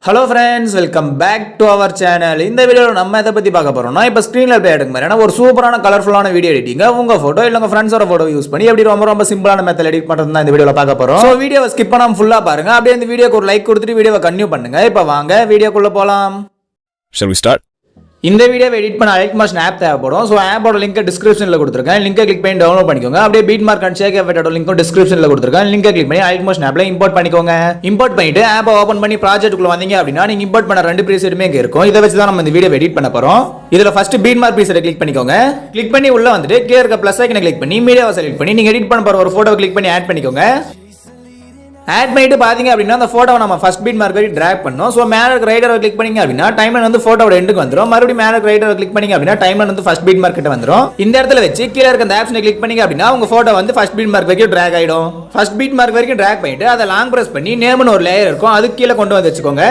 Hello friends, welcome back to our channel. In this video, நம்ம எதை பத்தி பார்க்க போறோம்னா இப்போ ஸ்கிரீன்ல ப்ளே எடுங்க மாதிரியான ஒரு சூப்பரான கலர்ஃபுல்லான வீடியோ எடிட்டிங் உங்க போட்டோ இல்ல உங்க ஃப்ரெண்ட்ஸோட போட்டோ யூஸ் பண்ணி எப்படி ரொம்ப சிம்பிளான மெத்தட் எடிட் பண்றது தான் இந்த வீடியோல பார்க்க போறோம். சோ வீடியோவை ஸ்கிப் பண்ணாம ஃபுல்லா பாருங்க. அப்படியே இந்த வீடியோக்கு ஒரு லைக் கொடுத்துட்டு வீடியோவை கன்டினியூ பண்ணுங்க. இப்போ வாங்க வீடியோக்குள்ள போலாம். Shall we start? இந்த வீடியோவை எடிட் பண்ண Alight ஆப் தேவைப்படும். ஸோ ஆப்போட லிங்க் டிஸ்கிரிப்ஷனில் கொடுத்துருக்கேன். லிங்கை கிளிக் பண்ணி டவுன்லோட் பண்ணிக்கோங்க. அப்படியே பீட் மார்க் அண்ட் ஷேக் எஃபெக்ட்டோட லிங்க்கும் டிஸ்கிரிப்ஷனில் கொடுத்துருக்கேன். லிங்கை கிளிக் பண்ணி Alight ஆப்ல இம்போர்ட் பண்ணிக்கோங்க. இம்போர்ட் பண்ணிட்டு ஆப்பை ஓப்பன் பண்ணி ப்ராஜெக்ட்டுக்குள்ள வந்தீங்க அப்படின்னா நீங்க இம்போர்ட் பண்ண ரெண்டு ப்ரீசெட்டுமே இங்கே இருக்கும். இதை வச்சு தான் நம்ம இந்த வீடியோ எடிட் பண்ண போறோம். இதுல ஃபர்ஸ்ட் பீட் மார்க் ப்ரீசெட்டை கிளிக் பண்ணிக்கோங்க. கிளிக் பண்ணி உள்ள வந்துட்டு கீழ இருக்க பிளஸ் ஐக்கனை கிளிக் பண்ணி மீடியாவை செலக்ட் பண்ணி நீங்க எடிட் பண்ண போற ஒரு போட்டோவை கிளிக் பண்ணி ஆட் பண்ணிக்கோங்க. ஆட் பண்ணிட்டு பாத்தீங்க அப்படின்னா அந்த போட்டோவை நம்ம ஃபர்ஸ்ட் பீட் மார்க் வரை டிராக் பண்ணோம். ஸோ மேல இருக்க ரைட்டரை கிளிக் பண்ணீங்க அப்படின்னா டைம்லைன் வந்து போட்டோட எண்டுக்கு வந்துடும். மறுபடியும் மேல இருக்க ரைட்டரை கிளிக் பண்ணீங்க அப்படின்னா டைம்லைன் வந்து ஃபர்ஸ்ட் பீட் மார்க் கிட்ட வந்துடும். இந்த இடத்துல வச்சு கீழ இருக்க அந்த ஆப்ஷனை கிளிக் பண்ணீங்க அப்படின்னா உங்க போட்டோ வந்து ஃபர்ஸ்ட் பீட் மார்க் வரைக்கும் டிராக் ஆயிடும். ஃபர்ஸ்ட் பீட் மார்க் வரைக்கும் டிராக் பண்ணிட்டு அதை லாங் பிரஸ் பண்ணி நேம்னு ஒரு லேயர் இருக்கும் அதுக்கு கீழே கொண்டு வந்து வச்சுக்கோங்க.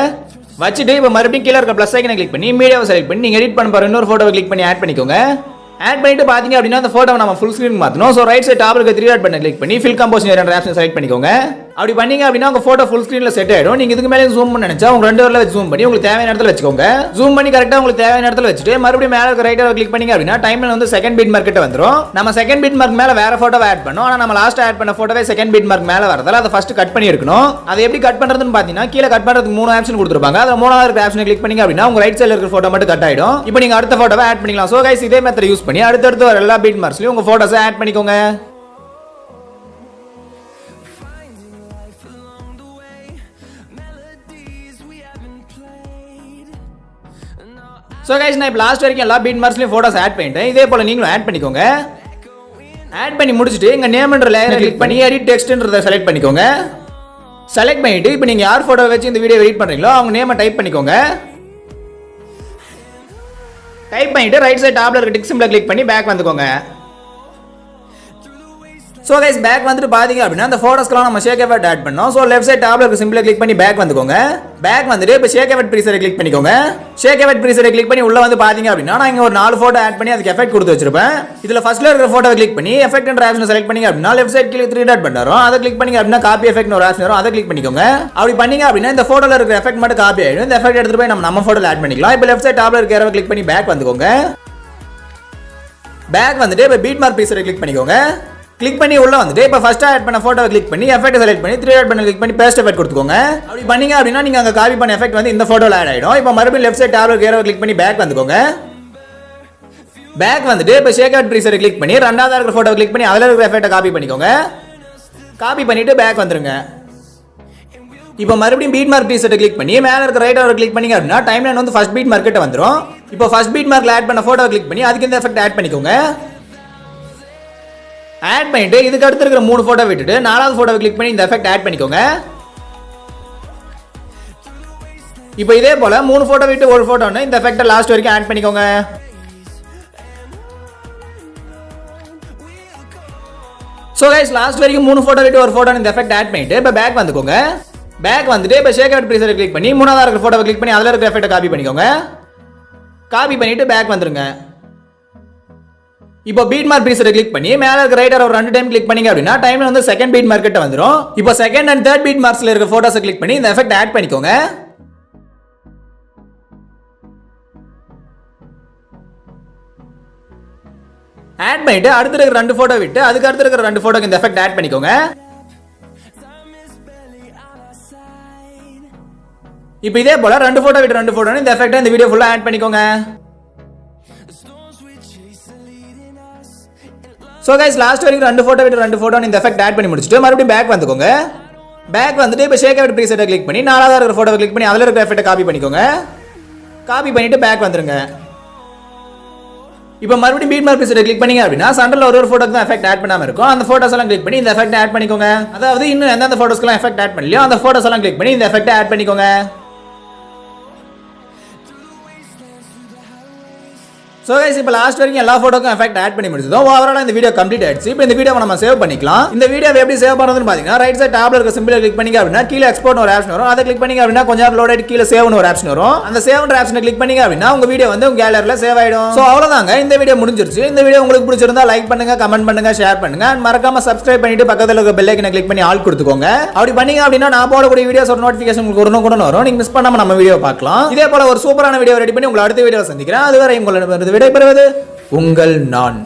வச்சுட்டு இப்போ மறுபடியும் கீழே இருக்க பிளஸ் ஐக்கனை கிளிக் பண்ணி மீடியாவை செலக்ட் பண்ணி நீங்க எடிட் பண்ண போற இன்னொரு போட்டோவை கிளிக் பண்ணி ஆட் பண்ணிக்கோங்க. ஆட் பண்ணிட்டு பாத்தீங்க அப்படின்னா அந்த போட்டோவை நம்ம ஃபுல் ஸ்கிரீன் மாத்தணும். ஸோ ரைட் சைட் டாப்ல இருக்க 3 டாட் பட்டனை கிளிக் பண்ணி ஃபில் கம்போசிஷன் என்ற ஆப்ஷனை செலக்ட் பண்ணிக்கோங்க. அப்படி பண்ணீங்க அப்படின்னா உங்க போட்டோ ஃபுல் ஸ்கிரீன்ல செட் ஆயிடும். நீங்க இதுக்கு மேலே ஜூம் பண்ண நினைச்சா உங்க ரெண்டு வரல வச்சு ஜூம் பண்ணி உங்களுக்கு தேவையான இடத்துல வச்சுக்கோங்க. ஜூம் பண்ணி கரெக்டா உங்களுக்கு தேவையான இடத்துல வச்சுட்டு மறுபடியும் மேல இருக்க ரைட்டரை கிளிக் பண்ணீங்க அப்படின்னா டைம்லைன் வந்து செகண்ட் பீட் மார்க் கிட்ட வந்துரும். நம்ம செகண்ட் பீட் மார்க் மேல வேற போட்டோவை ஆட் பண்ணோம். ஆனா நம்ம லாஸ்ட் ஆட் பண்ண போட்டோவே செகண்ட் பீட் மார்க் மேல வரதால அதை ஃபர்ஸ்ட் கட் பண்ணி இருக்கணும். அதை எப்படி கட் பண்றதுன்னு பாத்தீங்கன்னா கீழே கட் பண்றதுக்கு 3 ஆப்ஷன் கொடுத்துருப்பாங்க. அதுல 3வது இருக்க ஆப்ஷனை கிளிக் பண்ணீங்க அப்படின்னா உங்க ரைட் சைடுல இருக்க போட்டோ மட்டும் கட் ஆயிடும். இப்போ நீங்க அடுத்த போட்டோவை ஆட் பண்ணிக்கலாம். சோ கைஸ் இதே மெத்தட் யூஸ் பண்ணி அடுத்தடுத்து வர எல்லா பீட் மார்க்ஸ்லயும் உங்க போட்டோஸை ஆட் பண்ணிக்கோங்க. சோ गाइस நான் இப்போ லாஸ்ட் வரைக்கும் எல்லா பீட் மார்க்ஸ்லயும் போட்டோஸ் ஆட் பண்ணிட்டேன். இதே போல நீங்களும் ஆட் பண்ணிக்கோங்க. ஆட் பண்ணி முடிச்சிட்டு இங்க நேம்ன்ற லேயரை கிளிக் பண்ணி எடிட் டெக்ஸ்ட்ன்றதை செலக்ட் பண்ணிக்கோங்க. செலக்ட் பண்ணிட்டு இப்போ நீங்க யார் போட்டோ வச்சு இந்த வீடியோ எடிட் பண்றீங்களோ அவங்க நேமை டைப் பண்ணிக்கோங்க. டைப் பண்ணிட்டு ரைட் சைடு டாப்ல இருக்க டிக் சிம்பலை கிளிக் பண்ணி பேக் வந்துக்கோங்க. சோ गाइस பேக் வந்துட்டு பாத்தீங்க அப்படின்னா அந்த போட்டோஸ்க்குலாம் நம்ம ஷேக் எஃபெக்ட் ஆட் பண்ணோம். சோ லெஃப்ட் சைடு டாப்ல இருக்க சிம்பிளை கிளிக் பண்ணி பேக் வந்துக்கோங்க. பேக் வந்துட்டு இப்போ ஷேக் எஃபெக்ட் ப்ரீசெட்டை கிளிக் பண்ணிக்கோங்க. ஷேக் எஃபெக்ட் ப்ரீசெட்டை கிளிக் பண்ணி உள்ள வந்து பாத்தீங்க அப்படின்னா நான் இங்க ஒரு 4 போட்டோ ஆட் பண்ணி அதுக்கு எஃபெக்ட் கொடுத்து வச்சிருப்பேன். இதுல ஃபர்ஸ்ட்ல இருக்கிற போட்டோவை கிளிக் பண்ணி எஃபெக்ட்ன்ற ஆப்ஷனை செலக்ட் பண்ணீங்க அப்படின்னா லெஃப்ட் சைடு கீழ 3 டாட் பட்டன் வரும். அதை கிளிக் பண்ணீங்க அப்படின்னா காப்பி எஃபெக்ட்னு ஒரு ஆப்ஷன் வரும். அதை கிளிக் பண்ணிக்கோங்க. அப்படி பண்ணீங்க அப்படின்னா இந்த போட்டோல இருக்கிற எஃபெக்ட் மட்டும் காப்பி ஆயிடும். இந்த எஃபெக்ட் எடுத்துட்டு போய் நம்ம போட்டோல ஆட் பண்ணிக்கலாம். இப்போ லெஃப்ட் சைடு டாப்ல இருக்க ஏரோவை கிளிக் பண்ணி பேக் வந்துக்கோங்க. பேக் வந்துட்டு இப்போ பீட் மார்க் ப்ரீசெட்டை கிளிக் பண்ணிக்கோங்க. கிளிக் பண்ணி உள்ள வந்துட்டு இப்போ ஃபர்ஸ்ட் ஆட் பண்ண போட்டோவை கிளிக் பண்ணி எஃபெக்ட் செலக்ட் பண்ணி 3 டாட் பட்டன் கிளிக் பண்ணி பேஸ்ட் எஃபெக்ட் கொடுத்துக்கோங்க. அப்படி பண்ணீங்க அப்படின்னா நீங்க அங்க காப்பி பண்ண எஃபெக்ட் வந்து இந்த போட்டோல ஆட் ஆயிடும். இப்போ மறுபடியும் லெஃப்ட் சைடு டாப்ல ஏரோவை கிளிக் பண்ணி பேக் வந்துக்கோங்க. பேக் வந்துட்டு இப்போ ஷேக் அவுட் ப்ரீசெட்டை கிளிக் பண்ணி ரெண்டாவது இருக்கிற போட்டோவை கிளிக் பண்ணி அதுல இருக்கிற எஃபெக்ட்டை காப்பி பண்ணிக்கோங்க. காப்பி பண்ணிட்டு பேக் வந்துருங்க. இப்போ மறுபடியும் பீட் மார்க் ப்ரீசெட்டை கிளிக் பண்ணி மேல இருக்க ரைட் ஆரோ கிளிக் பண்ணீங்க அப்படின்னா டைம்லைன் வந்து ஃபர்ஸ்ட் பீட் மார்க் கிட்ட வந்துரும். இப்போ ஃபர்ஸ்ட் பீட் மார்க்ல ஆட் பண்ண போட்டோவை கிளிக் பண்ணி அதுக்கு இந்த எஃபெக்ட் ஆட் பண்ணிக்கோங்க. ஆட் பண்ணிட்டு இதுக்கு அடுத்து இருக்கிற 3 போட்டோ விட்டுட்டு 4வது போட்டோவை கிளிக் பண்ணி இந்த எஃபெக்ட் ஆட் பண்ணிக்கோங்க. இப்போ இதே போல 3 போட்டோ விட்டு ஒரு போட்டோன்னு இந்த எஃபெக்ட்டை லாஸ்ட் வரைக்கும் ஆட் பண்ணிக்கோங்க. சோ गाइस லாஸ்ட் வரைக்கும் 3 போட்டோ விட்டு ஒரு போட்டோன்னு இந்த எஃபெக்ட் ஆட் பண்ணிட்டு இப்போ பேக் வந்துக்கோங்க. பேக் வந்துட்டு இப்போ ஷேக் அவுட் ப்ரீசெட்டை கிளிக் பண்ணி 3வது இருக்கிற போட்டோவை கிளிக் பண்ணி அதுல இருக்கிற எஃபெக்ட்டை காப்பி பண்ணிக்கோங்க. காப்பி பண்ணிட்டு பேக் வந்துருங்க. இப்போ பீட் மார்க் ப்ரீசெட்டை கிளிக் பண்ணி மேல இருக்க ரைட்டர் ஒரு 2 டைம் கிளிக் பண்ணீங்க அப்படின்னா டைம்ல வந்து செகண்ட் பீட் மார்க் கிட்ட வந்துரும். இப்போ செகண்ட் அண்ட் தேர்ட் பீட் மார்க்ஸ்ல இருக்க போட்டோஸை கிளிக் பண்ணி இந்த எஃபெக்ட் ஆட் பண்ணிக்கோங்க. ஆட் பண்ணிட்டு அடுத்து இருக்கிற 2 போட்டோ விட்டு அதுக்கு அடுத்து இருக்கிற 2 போட்டோக்கு இந்த எஃபெக்ட் ஆட் பண்ணிக்கோங்க. இப்போ இதே போல 2 போட்டோ விட்டு 2 போட்டோன்னு இந்த எஃபெக்ட்டை இந்த வீடியோ ஃபுல்லா ஆட் பண்ணிக்கோங்க. சோ गाइस லாஸ்ட் வரைக்கும் 2 போட்டோ விட்டு 2 போட்டோன்னு இந்த எஃபெக்ட் ஆட் பண்ணி முடிச்சிட்டு மறுபடியும் பேக் வந்துக்கோங்க. பேக் வந்துட்டு இப்போ ஷேக் அவுட் ப்ரீசெட்டை கிளிக் பண்ணி 4வது இருக்கிற போட்டோவை கிளிக் பண்ணி அதுல இருக்கிற எஃபெக்ட்டை காப்பி பண்ணிக்கோங்க. காப்பி பண்ணிட்டு பேக் வந்துருங்க. இப்போ மறுபடியும் பீட் மார்க் ப்ரீசெட்டை கிளிக் பண்ணீங்க அப்படின்னா சென்டர்ல ஒரு போட்டோக்கு தான் எஃபெக்ட் ஆட் பண்ணாம இருக்கும். அந்த போட்டோஸ் எல்லாம் கிளிக் பண்ணி இந்த எஃபெக்ட் ஆட் பண்ணிக்கோங்க. அதாவது இன்னும் எந்தெந்த போட்டோஸ்க்குலாம் எஃபெக்ட் ஆட் பண்ணலையோ அந்த போட்டோஸ் எல்லாம் கிளிக் பண்ணி இந்த எஃபெக்ட்டை ஆட் பண்ணிக்கோங்க. சோ சோ गाइस இப்போ லாஸ்ட் வரைக்கும் எல்லா போட்டோக்கும் எஃபெக்ட் ஆட் பண்ணி முடிச்சோம். ஓவராலா இந்த வீடியோ கம்ப்ளீட் ஆயிடுச்சு. இப்போ இந்த வீடியோவை நம்ம சேவ் பண்ணிக்கலாம். இந்த வீடியோவை எப்படி சேவ் பண்றதுன்னு பாத்தீங்கன்னா ரைட் சைடு டாப்ல இருக்க சிம்பிளை கிளிக் பண்ணீங்க அப்படினா கீழ எக்ஸ்போர்ட்னு ஒரு ஆப்ஷன் வரும். அதை கிளிக் பண்ணீங்க அப்படினா கொஞ்ச நேரம் லோட் ஆயிட்டு கீழ சேவ்னு ஒரு ஆப்ஷன் வரும். அந்த சேவ்ன்ற ஆப்ஷனை கிளிக் பண்ணீங்க அப்படினா உங்க வீடியோ வந்து உங்க கேலரியில சேவ் ஆயிடும். சோ அவ்வளவுதாங்க, இந்த வீடியோ முடிஞ்சிருச்சு. இந்த வீடியோ உங்களுக்கு பிடிச்சிருந்தா லைக் பண்ணுங்க, கமெண்ட் பண்ணுங்க, ஷேர் பண்ணுங்க. and மறக்காம சப்ஸ்கிரைப் பண்ணிட்டு பக்கத்துல இருக்க பெல் ஐகானை கிளிக் பண்ணி ஆல் கொடுத்துக்கோங்க. அப்படி பண்ணீங்க அப்படினா நான் போடக்கூடிய வீடியோஸோட நோட்டிஃபிகேஷன் உங்களுக்கு உடனுக்குடன் வரும். நீங்க மிஸ் பண்ணாம நம்ம வீடியோ பார்க்கலாம். இதே போல ஒரு சூப்பரான வீடியோ ரெடி பண்ணி உங்களை அடுத்த வீடியோல சந்திக்கிறேன். அதுவரை உங்களிடமிருந்து விடைபெறுவது உங்கள் நான்.